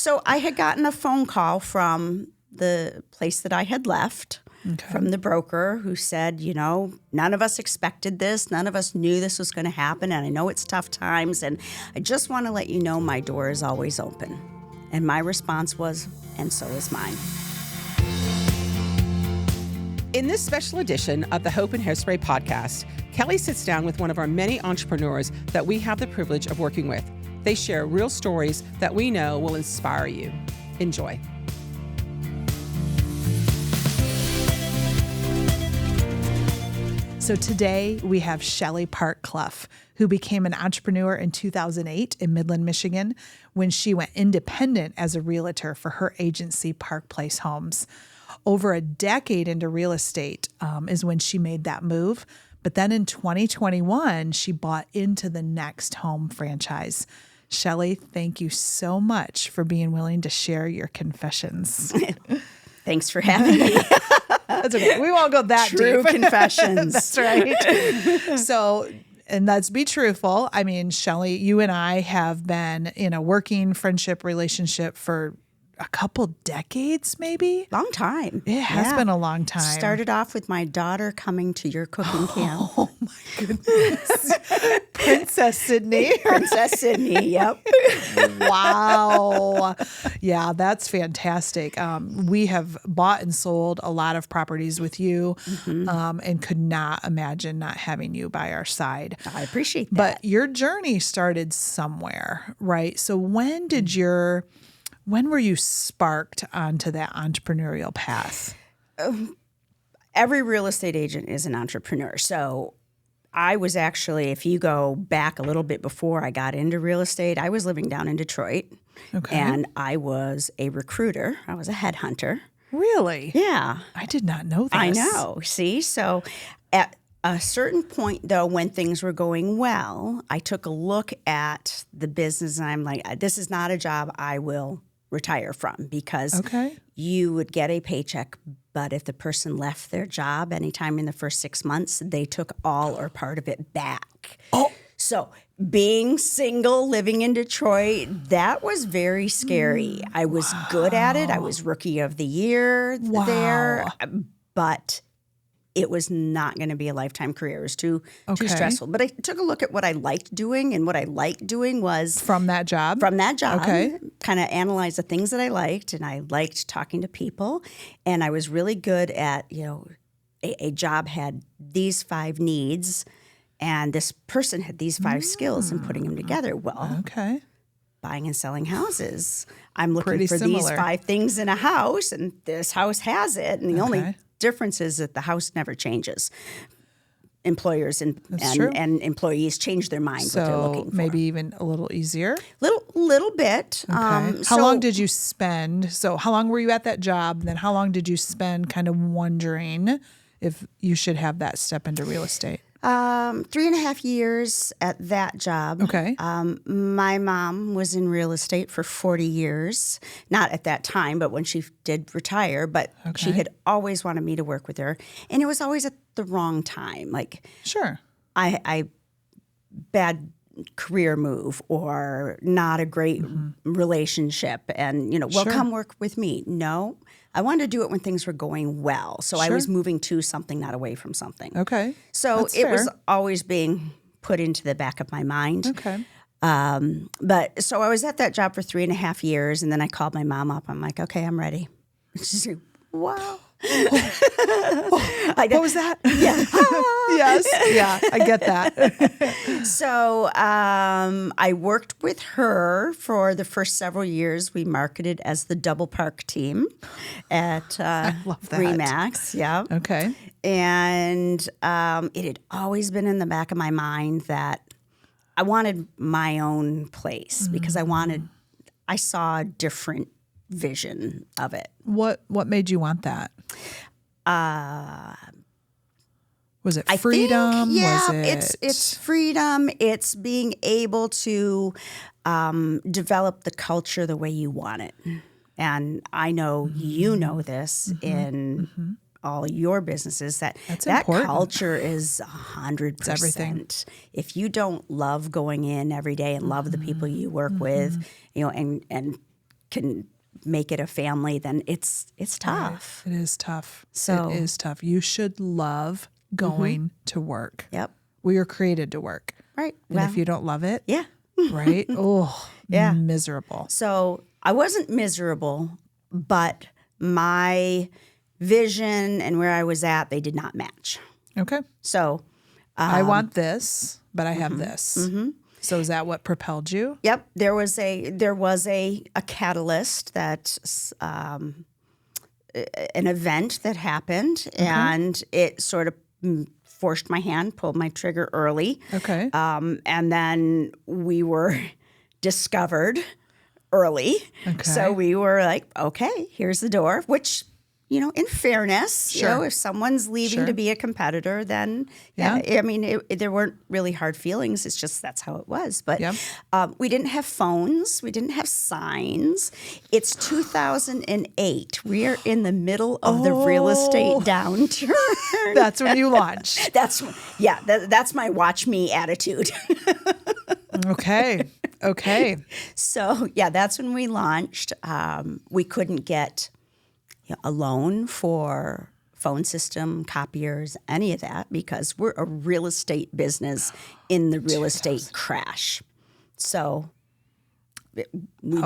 So I had gotten a phone call from the place that I had left, from the broker, who said, none of us expected this. None of us knew this was going to happen. And I know it's tough times. And I just want to let you know my door is always open. And my response was, and so is mine. In this special edition of the Hope and Hairspray podcast, Kelly sits down with one of our many entrepreneurs that we have the privilege of working with. They share real stories that we know will inspire you. Enjoy. So today we have Shelley Park Cluff, who became an entrepreneur in 2008 in Midland, Michigan, when she went independent as a realtor for her agency, Park Place Homes. Over a decade into real estate is when she made that move. But then in 2021, she bought into the Next Home franchise. Shelley, thank you so much for being willing to share your confessions. Thanks for having me. That's okay. We won't go that True deep. confessions. That's right. So, and let's be truthful. I mean, Shelley, you and I have been in a working friendship relationship for a couple decades, maybe. Long time. It has been a long time. Started off with my daughter coming to your cooking camp. Oh my goodness. Princess Sydney. Princess Sydney, yep. Wow. Yeah, that's fantastic. We have bought and sold a lot of properties with you, and could not imagine not having you by our side. I appreciate that. But your journey started somewhere, right? So when were you sparked onto that entrepreneurial path? Every real estate agent is an entrepreneur. So I was actually, if you go back a little bit before I got into real estate, I was living down in Detroit. Okay. And I was a recruiter. I was a headhunter. Really? Yeah. I did not know this. I know. See? So at a certain point, though, when things were going well, I took a look at the business and I'm like, this is not a job I will retire from, because you would get a paycheck, but if the person left their job anytime in the first 6 months, they took all or part of it back. Oh. So being single, living in Detroit, that was very scary. I was good at it. I was rookie of the year there, but it was not going to be a lifetime career. It was too stressful. But I took a look at what I liked doing, and what I liked doing was from that job. Kind of analyze the things that I liked, and I liked talking to people, and I was really good at, a job had these 5 needs, and this person had these 5 skills, and putting them together. Well, buying and selling houses. I'm looking for these 5 things in a house, and this house has it, and the only difference is that the house never changes. Employers and employees change their mind what they're looking for. Maybe even a little easier? Little bit. Okay. How long did you spend? So how long were you at that job? Then how long did you spend kind of wondering if you should have that step into real estate? 3.5 years at that job. Okay. My mom was in real estate for 40 years. Not at that time, but when she did retire. But she had always wanted me to work with her. And it was always at the wrong time. Like, I bad career move or not a great relationship. And, come work with me. No. I wanted to do it when things were going well. So I was moving to something, not away from something. Okay. So That's it fair. was always being put into the back of my mind. Okay. But so I was at that job for 3.5 years, and then I called my mom up. I'm like, okay, I'm ready. She's like, wow. What was that? Yeah. Yes. Yeah, I get that. So I worked with her for the first several years. We marketed as the Double Park team at I love that. Remax. Yeah. Okay. And it had always been in the back of my mind that I wanted my own place because I saw a different vision of it. What made you want that? Was it freedom? It's freedom. It's being able to develop the culture the way you want it. And I know you know this in all your businesses that culture is 100%. It's everything. If you don't love going in every day and love the people you work with, and can make it a family, then it's tough. Right. It is tough. So- it is tough. You should love going to work. Yep. We are created to work. Right. And if you don't love it, Yeah. right? Oh, Yeah. miserable. So I wasn't miserable, but my vision and where I was at, they did not match. Okay. So, I want this, but I have this. So is that what propelled you? yep, there was a catalyst that an event that happened, and it sort of forced my hand, pulled my trigger early. Okay. And then we were discovered early. Okay. So we were like, okay, here's the door, which, in fairness, Sure. if someone's leaving Sure. to be a competitor, then, Yeah. I mean, there weren't really hard feelings. It's just that's how it was. But Yep. we didn't have phones. We didn't have signs. It's 2008. We are in the middle of the real estate downturn. That's when you launched. That's my watch me attitude. Okay. Okay. So that's when we launched. We couldn't get a loan for phone system, copiers, any of that, because we're a real estate business in the real estate crash. So we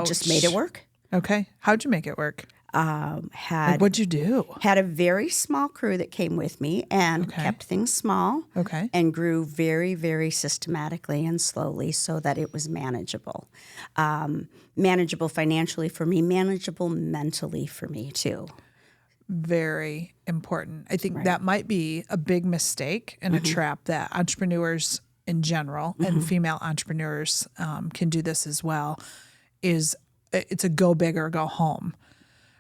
just made it work. Okay. How'd you make it work? Had What'd you do? had a very small crew that came with me and Okay. kept things small. Okay. And grew very, very systematically and slowly so that it was manageable. Manageable financially for me, manageable mentally for me too. Very important. I think that might be a big mistake and a trap that entrepreneurs in general and female entrepreneurs can do this as well. Is it's a go big or go home,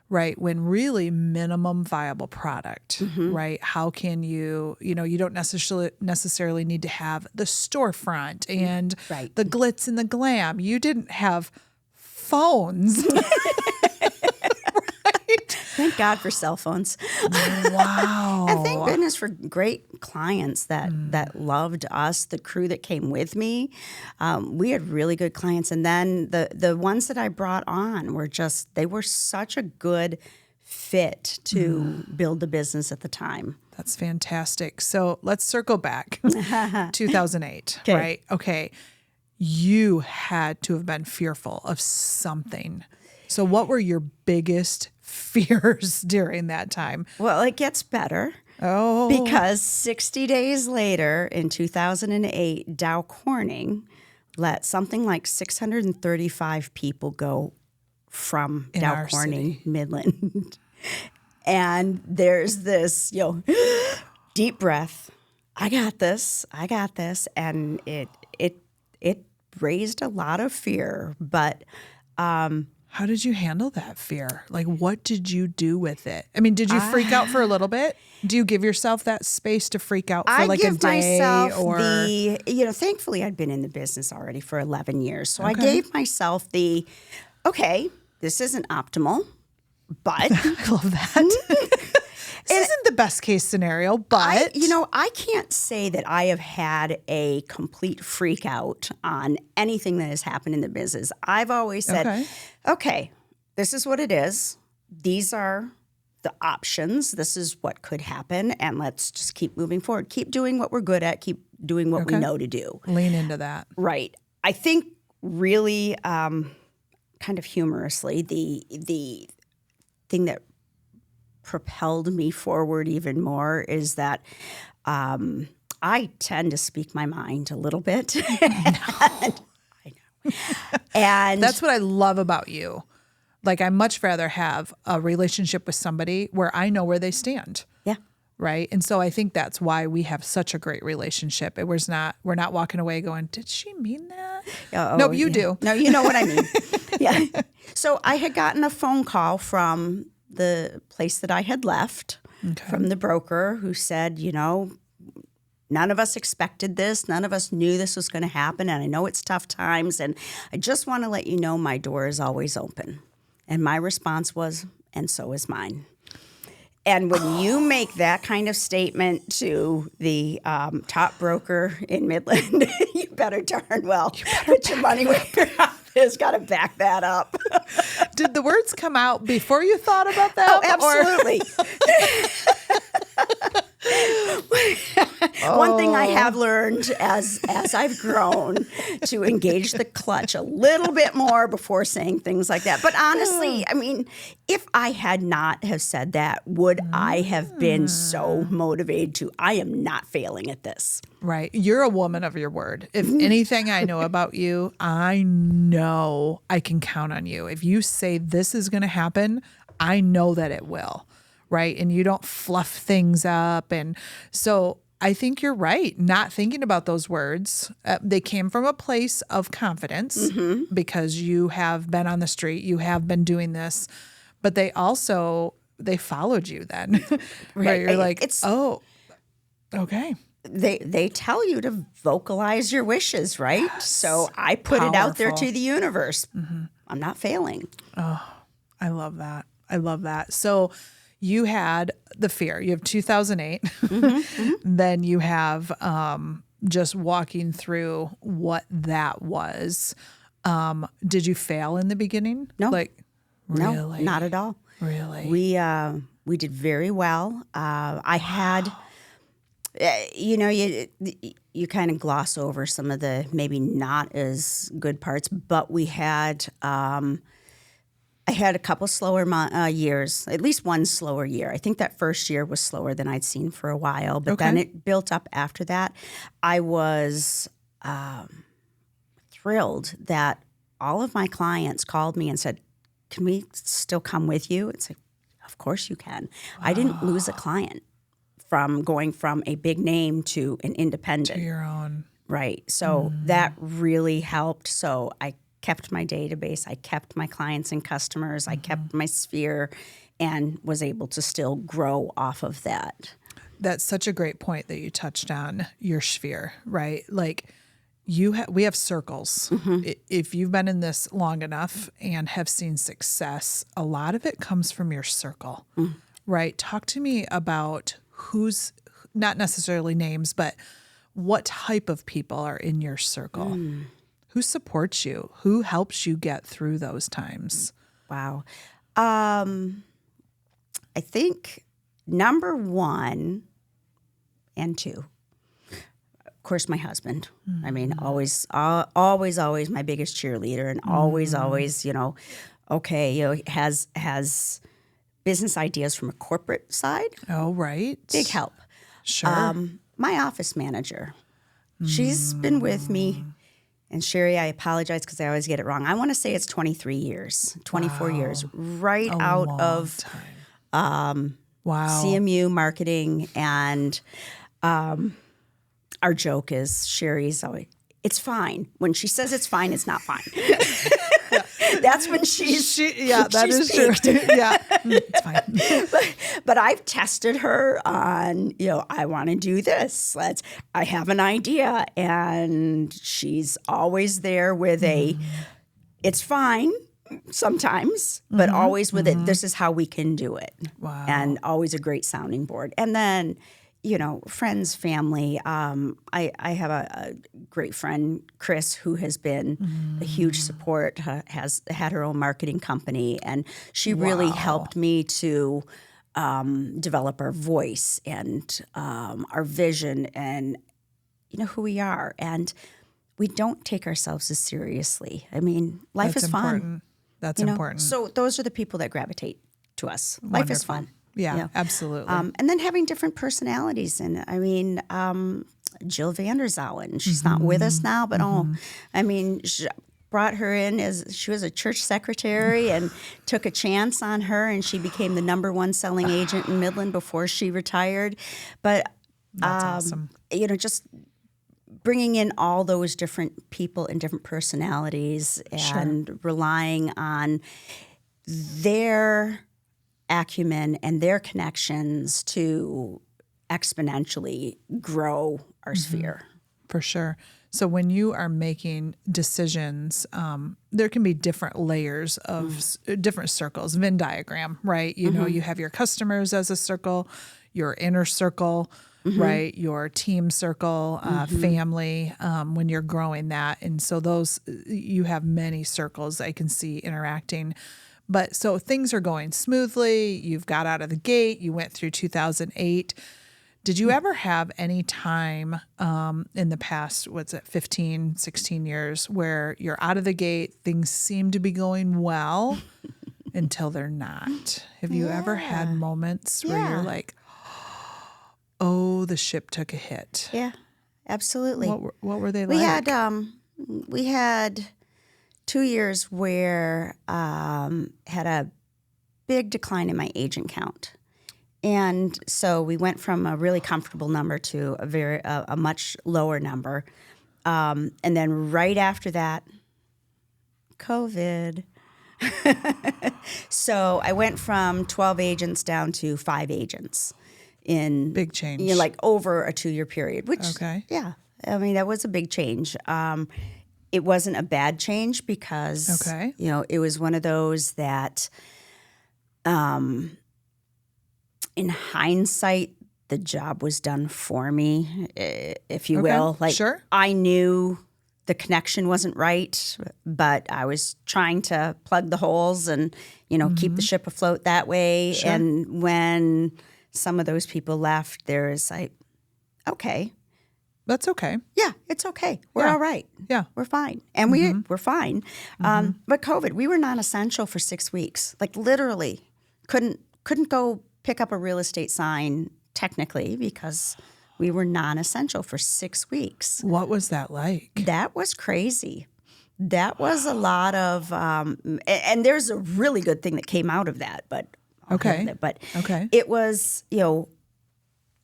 right? When really minimum viable product, right? How can you don't necessarily need to have the storefront and Right. the glitz and the glam. You didn't have phones. Thank God for cell phones. Wow. And thank goodness for great clients that loved us, the crew that came with me. We had really good clients. And then the ones that I brought on they were such a good fit to build the business at the time. That's fantastic. So let's circle back. 2008, Okay. right? Okay. You had to have been fearful of something. So what were your biggest fears during that time? Well, it gets better. Oh. Because 60 days later, in 2008, Dow Corning let something like 635 people go from In Dow our Corning city. Midland. And there's this, deep breath. I got this. And it raised a lot of fear. But How did you handle that fear? Like, what did you do with it? I mean, did you freak out for a little bit? Do you give yourself that space to freak out for I like a give day? myself or thankfully I'd been in the business already for 11 years. So I Okay. gave myself okay, this isn't optimal, but I love that. This isn't the best case scenario, but I can't say that I have had a complete freak out on anything that has happened in the business. I've always said, okay, this is what it is. These are the options. This is what could happen. And let's just keep moving forward. Keep doing what we're good at. Keep doing what we know to do. lean into that. Right. I think really kind of humorously, the thing that propelled me forward even more is that I tend to speak my mind a little bit. I know. And That's what I love about you. Like, I much rather have a relationship with somebody where I know where they stand. yeah. Right. And so I think that's why we have such a great relationship. We're not walking away going, did she mean that? Nope, you do. No, you know what I mean. Yeah. So I had gotten a phone call from the place that I had left, from the broker, who said, none of us expected this. None of us knew this was going to happen. And I know it's tough times. And I just want to let you know my door is always open. And my response was, and so is mine. And when you make that kind of statement to the top broker in Midland, you better darn well put your money where your mouth is. Got to back that up. Did the words come out before you thought about that? Absolutely. One thing I have learned as I've grown to engage the clutch a little bit more before saying things like that. But honestly, I mean, if I had not have said that, would I have been so motivated to, I am not failing at this. Right. You're a woman of your word. If anything I know about you, I know I can count on you. If you say this is going to happen, I know that it will. Right. And you don't fluff things up. And so I think you're right. Not thinking about those words. They came from a place of confidence because you have been on the street. You have been doing this. But they followed you then. Right. You're like, oh, okay. They tell you to vocalize your wishes, right? Yes. So I put it out there to the universe. I'm not failing. Oh, I love that. I love that. So you had the fear. You have 2008. Then you have just walking through what that was. Did you fail in the beginning? No. Really? No, not at all. Really? We did very well. I had, you kind of gloss over some of the maybe not as good parts, but we had. I had a couple slower years, at least one slower year. I think that first year was slower than I'd seen for a while, but then it built up after that. I was thrilled that all of my clients called me and said, "Can we still come with you?" It's like, of course you can. I didn't lose a client from going from a big name to an independent. To your own. Right. So that really helped. So I kept my database, I kept my clients and customers, I kept my sphere, and was able to still grow off of that. That's such a great point that you touched on your sphere, right? Like we have circles. If you've been in this long enough and have seen success, a lot of it comes from your circle, right? Talk to me about who's, not necessarily names, but what type of people are in your circle? Who supports you? Who helps you get through those times? Wow. I think number 1 and 2, of course, my husband. I mean, always my biggest cheerleader, and always, has business ideas from a corporate side. Oh, right. Big help. Sure. My office manager, she's been with me. And Sherry, I apologize because I always get it wrong. I want to say it's 23 years, 24 years, right out of CMU marketing. And our joke is Sherry's always, it's fine. When she says it's fine, it's not fine. That's when she's true. Yeah, it's fine. But I've tested her on, I want to do this. I have an idea, and she's always there with it's fine sometimes, but always with it. This is how we can do it. Wow. And always a great sounding board. And then, friends, family. I have a great friend, Chris, who has been a huge support, has had her own marketing company, and she really helped me to develop our voice and our vision and, who we are. And we don't take ourselves as seriously. I mean, life is fun. That's important. So those are the people that gravitate to us. Wonderful. Life is fun. Yeah, absolutely. And then having different personalities. And I mean, Jill Vanderzowen, she's not with us now, but brought her in as she was a church secretary and took a chance on her, and she became the #1 selling agent in Midland before she retired. But that's awesome. Just bringing in all those different people and different personalities and relying on their acumen and their connections to exponentially grow our sphere. For sure. So when you are making decisions, there can be different layers of different circles, Venn diagram, right? You have your customers as a circle, your inner circle, right? Your team circle, family, when you're growing that. And so you have many circles I can see interacting. But so things are going smoothly. You've got out of the gate. You went through 2008. Did you ever have any time in the past, 15, 16 years, where you're out of the gate, things seem to be going well until they're not? Have you ever had moments where you're like, oh, the ship took a hit? Yeah, absolutely. What were they We like? we had 2 years where had a big decline in my agent count. And so we went from a really comfortable number to a much lower number. And then right after that, COVID. So I went from 12 agents down to 5 agents in Big change. like over a 2-year period, which, Okay. yeah, I mean, that was a big change. It wasn't a bad change because, Okay. it was one of those that, in hindsight, the job was done for me, if you will. Like, sure. I knew the connection wasn't right, but I was trying to plug the holes and, keep the ship afloat that way. Sure. And when some of those people left, there's like, okay, That's okay. yeah, it's okay. We're Yeah. all right. Yeah. We're fine. And we're fine. But COVID, we were non-essential for 6 weeks. Like literally couldn't go pick up a real estate sign technically because we were non-essential for 6 weeks. What was that like? That was crazy. That was a lot of, and there's a really good thing that came out of that, but Okay. Okay. it was,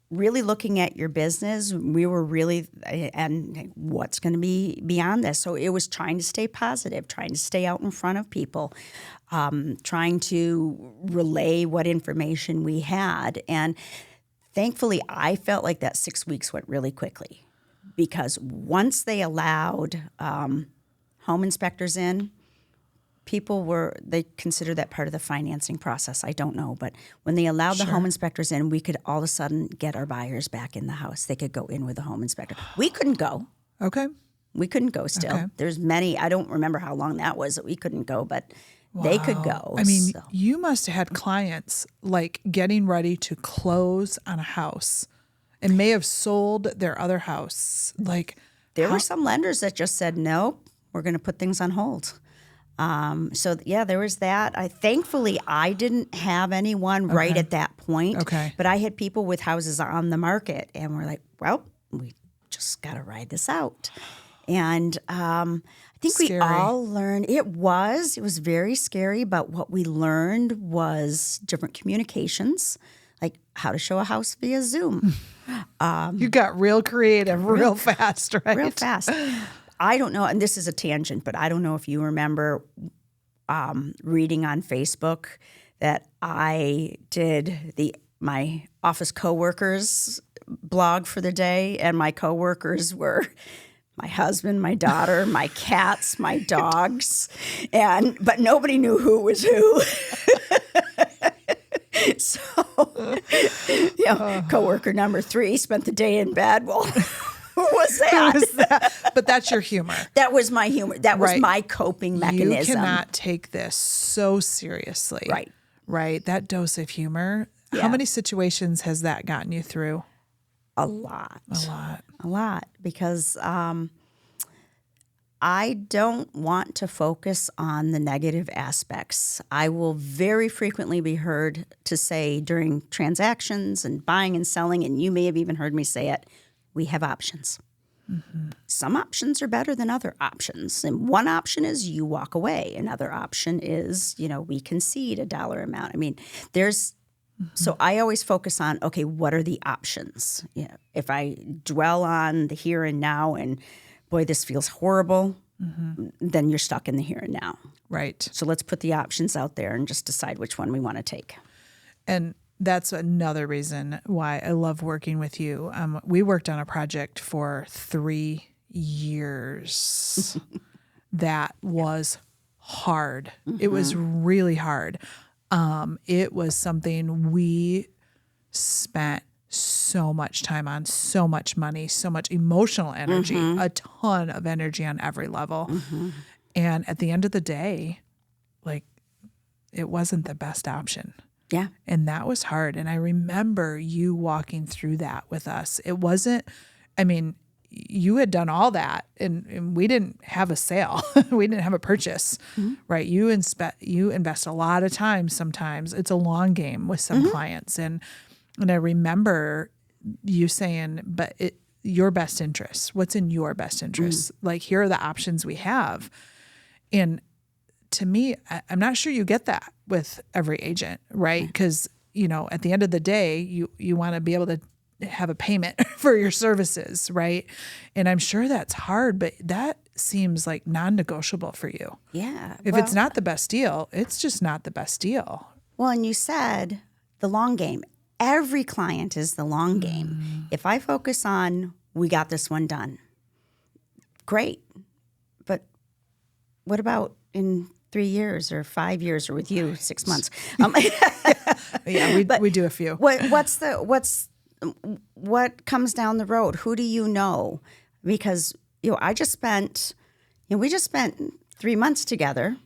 really looking at your business. We were really, and what's going to be beyond this. So it was trying to stay positive, trying to stay out in front of people, trying to relay what information we had. And thankfully, I felt like that 6 weeks went really quickly because once they allowed home inspectors in, they consider that part of the financing process. I don't know. But when they allowed the home inspectors in, we could all of a sudden get our buyers back in the house. They could go in with a home inspector. We couldn't go. Okay. We couldn't go still. Okay. There's many, I don't remember how long that was that we couldn't go, but they could go. I mean, so. you must have had clients like getting ready to close on a house and may have sold their other house. Like There were some lenders that just said, no, we're going to put things on hold. So yeah, there was that. Thankfully, I didn't have anyone right at that point. Okay. But I had people with houses on the market, and we're like, well, we just got to ride this out. And I think Scary. we all learned it was very scary. But what we learned was different communications, like how to show a house via Zoom. you got real creative real fast, right? Real fast. I don't know, and this is a tangent, but I don't know if you remember reading on Facebook that I did my office coworkers blog for the day, and my coworkers were my husband, my daughter, my cats, my dogs, but nobody knew who was who. So, coworker number 3 spent the day in bed. Well, who was that? But that's your humor. That was my humor. That was Right. my coping mechanism. You cannot take this so seriously. Right. Right. That dose of humor. Yeah. How many situations has that gotten you through? A lot. A lot. A lot. Because I don't want to focus on the negative aspects. I will very frequently be heard to say during transactions and buying and selling, and you may have even heard me say it, we have options. Mm-hmm. Some options are better than other options. And one option is you walk away. Another option is, we concede a dollar amount. I mean, so I always focus on, okay, what are the options? If I dwell on the here and now and boy, this feels horrible, then you're stuck in the here and now. Right. So let's put the options out there and just decide which one we want to take. And that's another reason why I love working with you. We worked on a project for 3 years. That was hard. It was really hard. It was something we spent so much time on, so much money, so much emotional energy, a ton of energy on every level. And at the end of the day, like, it wasn't the best option. Yeah. And that was hard. And I remember you walking through that with us. It wasn't, I mean, you had done all that and we didn't have a sale. We didn't have a purchase, right? You invest a lot of time sometimes. It's a long game with some clients. And I remember you saying, but your best interest, what's in your best interest? Like, here are the options we have. And to me, I'm not sure you get that with every agent, right? Because, at the end of the day, you want to be able to have a payment for your services, right? And I'm sure that's hard, but that seems like non-negotiable for you. Yeah. If it's not the best deal, it's just not the best deal. Well, and you said the long game. Every client is the long game. If I focus on, we got this one done, great. But what about in 3 years or 5 years, or with you 6 months? Yeah, we do a few. What comes down the road? Who do you know? Because we just spent 3 months together.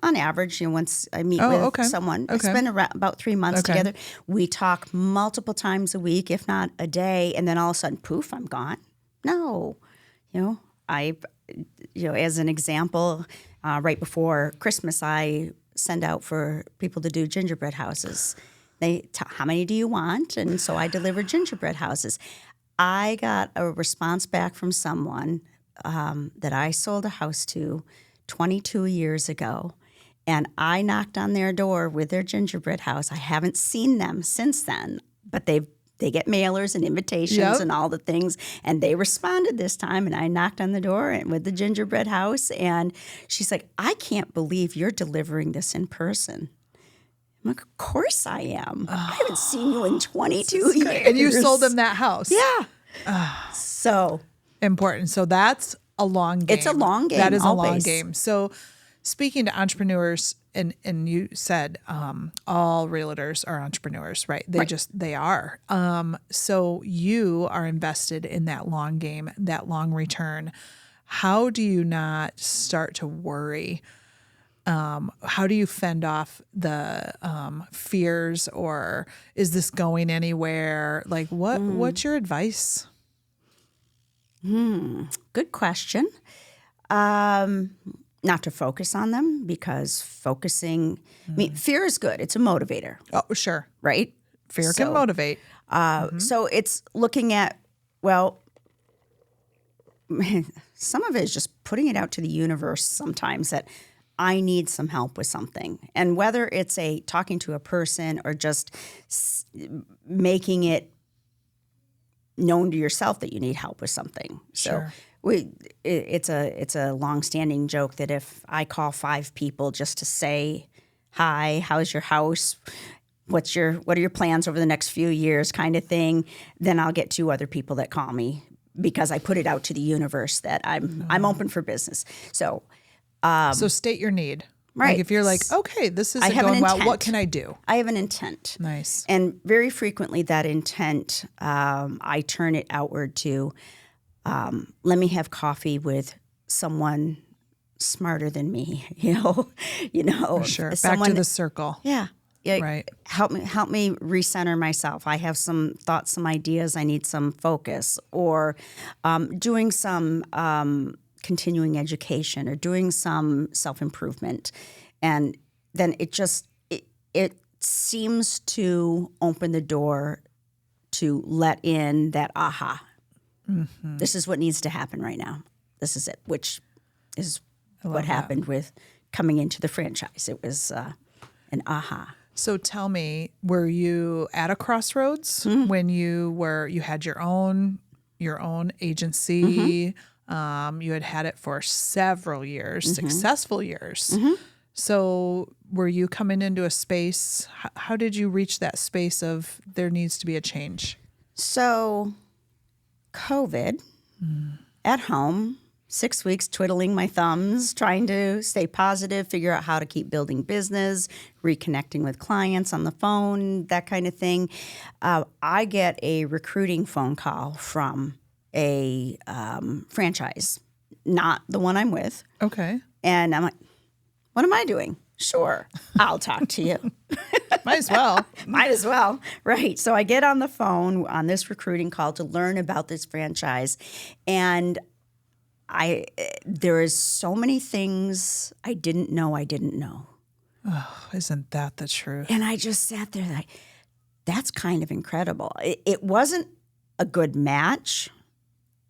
On average, once I meet with someone, I spend about 3 months together. We talk multiple times a week, if not a day, and then all of a sudden, poof, I'm gone. No, as an example, right before Christmas, I send out for people to do gingerbread houses. How many do you want? And so I deliver gingerbread houses. I got a response back from someone that I sold a house to 22 years ago. And I knocked on their door with their gingerbread house. I haven't seen them since then, but they get mailers and invitations and all the things. And they responded this time, and I knocked on the door and with the gingerbread house. And she's like, I can't believe you're delivering this in person. I'm like, of course I am. I haven't seen you in 22 years. And you sold them that house. Yeah. So important. So that's a long game. It's a long game. That is always. A long game. So speaking to entrepreneurs, and you said all realtors are entrepreneurs, right? They are. So you are invested in that long game, that long return. How do you not start to worry? How do you fend off the fears, or is this going anywhere? Like, what's your advice? Good question. Not to focus on them, because focusing, fear is good. It's a motivator. Oh, sure. Right? Fear can motivate. So it's looking at, some of it is just putting it out to the universe sometimes that I need some help with something. And whether it's talking to a person or just making it known to yourself that you need help with something. Sure. So it's a long-standing joke that if I call 5 people just to say, hi, how's your house? What are your plans over the next few years kind of thing, then I'll get 2 other people that call me, because I put it out to the universe that I'm open for business. So state your need. Right. Like if you're like, okay, this isn't going well, what can I do? I have an intent. Nice. And very frequently that intent, I turn it outward to, let me have coffee with someone smarter than me, For sure. Back to the circle. Yeah. Right. Help me recenter myself. I have some thoughts, some ideas. I need some focus, or doing some continuing education, or doing some self-improvement. And then it seems to open the door to let in that aha. Mm-hmm. This is what needs to happen right now. This is it, which is what happened with coming into the franchise. It was an aha. So tell me, were you at a crossroads when you had your own agency? You had it for several years, successful years. So were you coming into a space? How did you reach that space of there needs to be a change? So COVID, at home, 6 weeks twiddling my thumbs, trying to stay positive, figure out how to keep building business, reconnecting with clients on the phone, that kind of thing. I get a recruiting phone call from a franchise, not the one I'm with. Okay. And I'm like, what am I doing? Sure, I'll talk to you. Might as well. Might as well. Right. So I get on the phone on this recruiting call to learn about this franchise. And there is so many things I didn't know. Oh, isn't that the truth? And I just sat there like, that's kind of incredible. It wasn't a good match.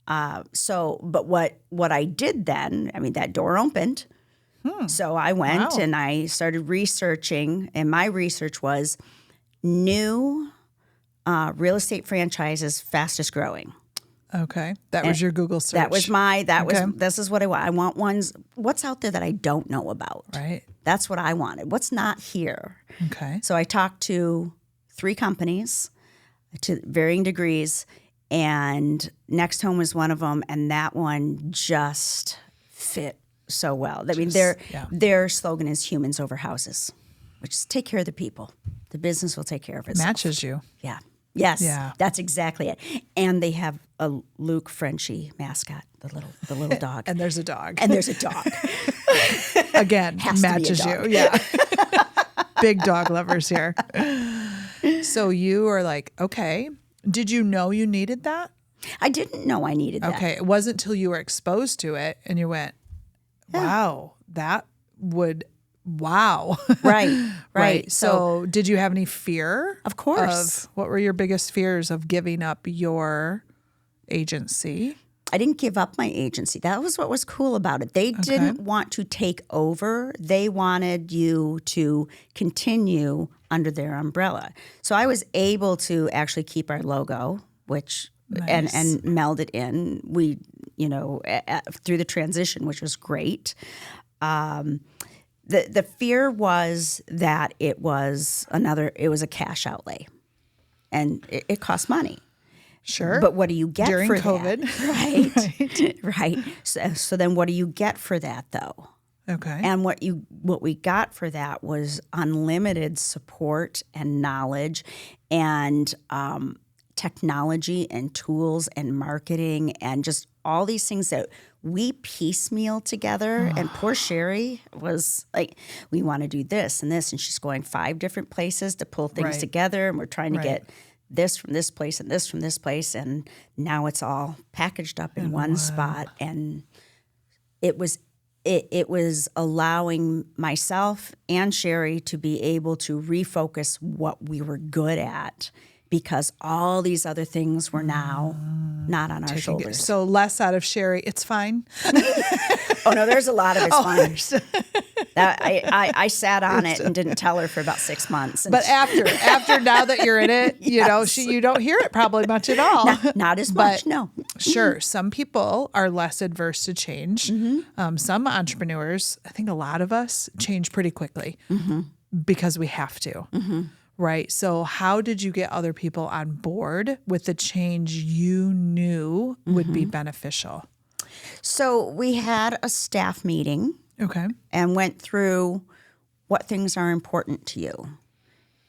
But what I did then, I mean, that door opened. So I went and I started researching, and my research was new real estate franchises fastest growing. Okay. That was your Google search. This is what I want. I want ones, what's out there that I don't know about. Right. That's what I wanted. What's not here. Okay. So I talked to 3 companies to varying degrees, and Next Home was one of them, and that one just fit so well. I mean, their slogan is humans over houses, which is take care of the people. The business will take care of itself. Matches you. Yeah. Yes. Yeah. That's exactly it. And they have a Luke Frenchie mascot, the little dog. And there's a dog. Has Again, to be a matches you. dog. Yeah. Big dog lovers here. So you are like, okay. Did you know you needed that? I didn't know I needed that. Okay. It wasn't until you were exposed to it and you went, wow, wow. Right. So did you have any fear? Of course. What were your biggest fears of giving up your agency? I didn't give up my agency. That was what was cool about it. They didn't want to take over. They wanted you to continue under their umbrella. So I was able to actually keep our logo, which and meld it in. We, through the transition, which was great. The fear was that it was a cash outlay, and it cost money. Sure. But what do you get during for COVID? That? Right. So then what do you get for that, though? Okay. And what we got for that was unlimited support and knowledge and technology and tools and marketing and just all these things that we piecemeal together. And poor Sherry was like, we want to do this and this. And she's going 5 different places to pull things together. And we're trying to get this from this place and this from this place. And now it's all packaged up in one spot. And it was allowing myself and Sherry to be able to refocus what we were good at, because all these other things were now not on our shoulders. So less out of Sherry. It's fine. Oh, no, there's a lot of it's fine. I sat on it and didn't tell her for about 6 months. But after now that you're in it, you don't hear it probably much at all. Not as much, no. Sure, some people are less adverse to change. Some entrepreneurs, I think a lot of us, change pretty quickly because we have to. Right. So how did you get other people on board with the change you knew would be beneficial? So we had a staff meeting. Okay. And went through what things are important to you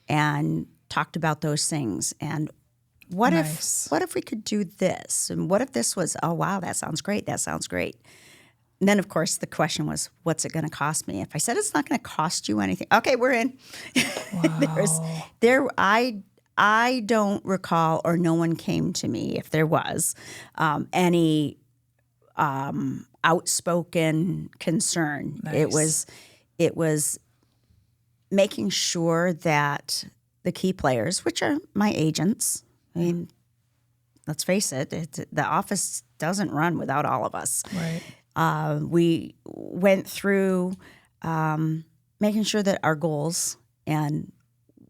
and talked about those things. And what if we could do this? And what if this was, oh, wow, that sounds great. That sounds great. And then, of course, the question was, what's it going to cost me? If I said it's not going to cost you anything, okay, we're in. Wow. I don't recall, or no one came to me, if there was, any outspoken concern. Nice. It was making sure that the key players, which are my agents, I mean, let's face it, the office doesn't run without all of us. Right. We went through making sure that our goals and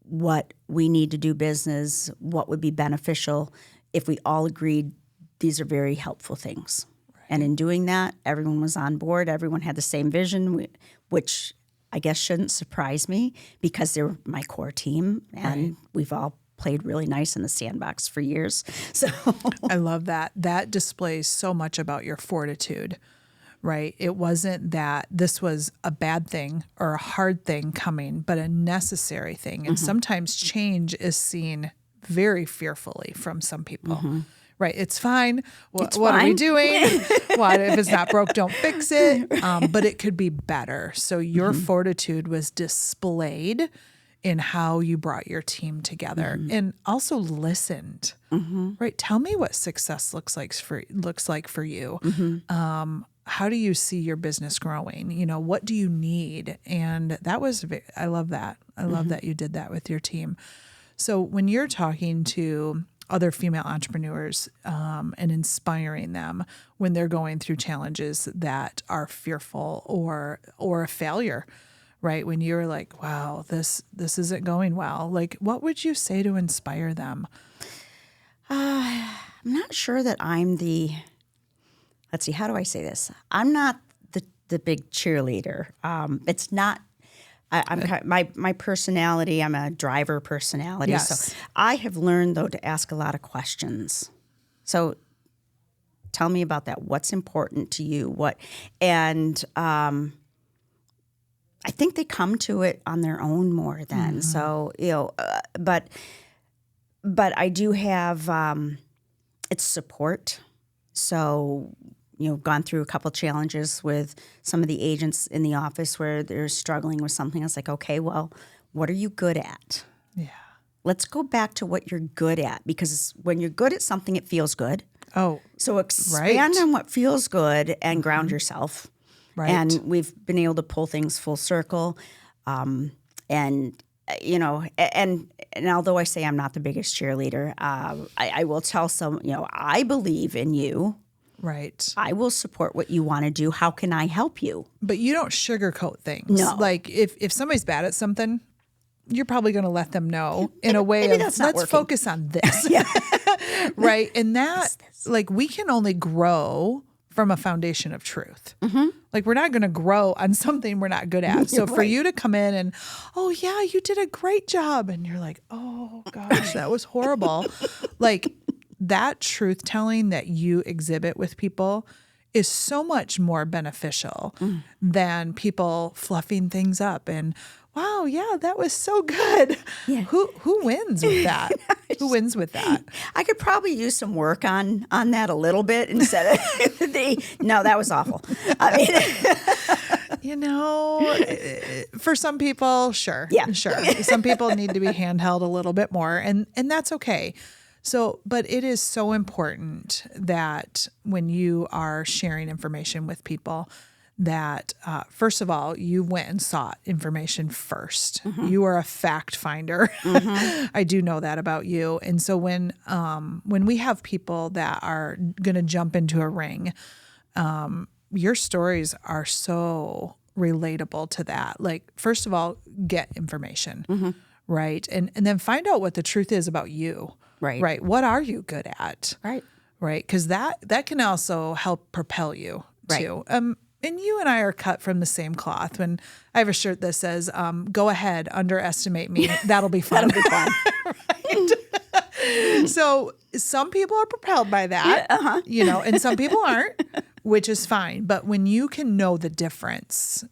what we need to do business, what would be beneficial, if we all agreed these are very helpful things. Right. And in doing that, everyone was on board. Everyone had the same vision, which I guess shouldn't surprise me because they're my core team, and we've all played really nice in the sandbox for years. So I love that. That displays so much about your fortitude. Right? It wasn't that this was a bad thing or a hard thing coming, but a necessary thing. And sometimes change is seen very fearfully from some people, right? It's fine. It's What are we fine. doing? What if it's not broke? Don't fix it. But it could be better. So your fortitude was displayed in how you brought your team together and also listened. Right? Tell me what success looks like for you. How do you see your business growing? What do you need? And that was, I love that. I love that you did that with your team. So when you're talking to other female entrepreneurs and inspiring them when they're going through challenges that are fearful or a failure, right? When you're like, wow, this isn't going well, like what would you say to inspire them? I'm not sure that I'm let's see, how do I say this? I'm not the big cheerleader. It's not. My personality. I'm a driver personality. Yes. So I have learned though to ask a lot of questions. So tell me about that. What's important to you? And I think they come to it on their own more than so. But I do have it's support. So, gone through a couple challenges with some of the agents in the office where they're struggling with something. It's like, okay, well, what are you good at? Yeah. Let's go back to what you're good at, because when you're good at something, it feels good. Oh, So expand on what feels good and ground yourself. right. And we've been able to pull things full circle. And although I say I'm not the biggest cheerleader, I will tell some, I believe in you. Right. I will support what you want to do. How can I help you? But you don't sugarcoat things. No. Like if somebody's bad at something, you're probably going to let them know in a way maybe of, that's not let's working. focus on this. Right. And that, like, we can only grow from a foundation of truth. Like, we're not going to grow on something we're not good at. So for you to come in and, oh yeah, you did a great job. And you're like, oh gosh, that was horrible. Like, that truth telling that you exhibit with people is so much more beneficial than people fluffing things up and, wow, yeah, that was so good. Yeah. Who wins with that? Who wins with that? I could probably use some work on that a little bit instead of no, that was awful. I mean, For some people, sure. Yeah. Sure. Some people need to be handheld a little bit more, and that's okay. So, but it is so important that when you are sharing information with people, that first of all, you went and sought information first. You are a fact finder. I do know that about you. And so when we have people that are going to jump into a ring, your stories are so relatable to that. Like, first of all, get information, right? And then find out what the truth is about you. Right. Right. What are you good at? right. Right. Because that can also help propel you Right. too. And you and I are cut from the same cloth. When I have a shirt that says, go ahead, underestimate me. That'll be fun. That'll be fun. Right. So some people are propelled by that, and some people aren't, which is fine. But when you can know the difference,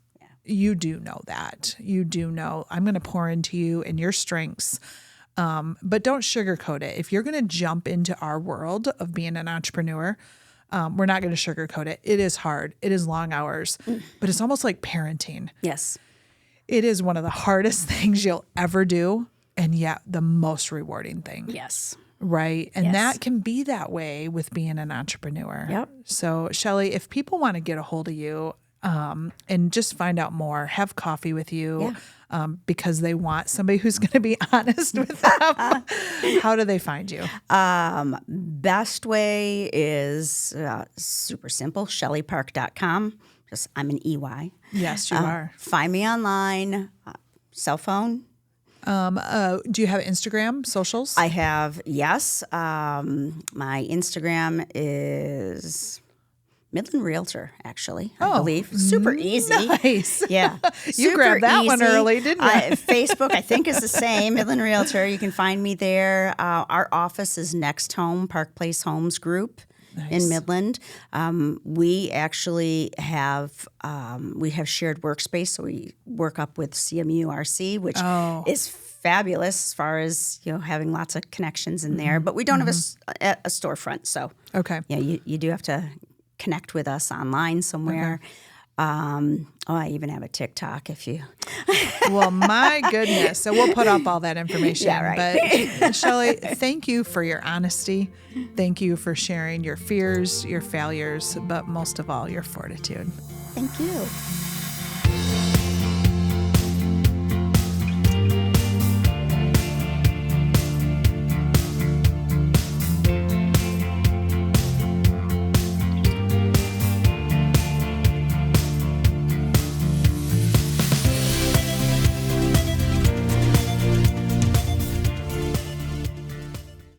you do know that. You do know, I'm going to pour into you and your strengths. But don't sugarcoat it. If you're going to jump into our world of being an entrepreneur, we're not going to sugarcoat it. It is hard. It is long hours, but it's almost like parenting. Yes. It is one of the hardest things you'll ever do, and yet the most rewarding thing. Yes. Right. And Yes. that can be that way with being an entrepreneur. Yep. So, Shelley, if people want to get a hold of you and just find out more, have coffee with you because they want somebody who's going to be honest with them, how do they find you? Best way is super simple, shelleypark.com. Just, I'm an EY. Yes, you are. Find me online, cell phone. Do you have Instagram, socials? I have, yes. My Instagram is Midland Realtor, actually, I believe. Super easy. Nice. Yeah. You Super grabbed that one easy. early, didn't you? Facebook, I think, is the same. Midland Realtor. You can find me there. Our office is Next Home, Park Place Homes Group in Midland. We actually have shared workspace, so we work up with CMURC, which is fabulous as far as, having lots of connections in there. But we don't have a storefront. So, Okay. yeah, you do have to connect with us online somewhere. I even have a TikTok if you. Well, my goodness. So we'll put up all that information. Yeah, right. But Shelley, thank you for your honesty. Thank you for sharing your fears, your failures, but most of all, your fortitude. Thank you.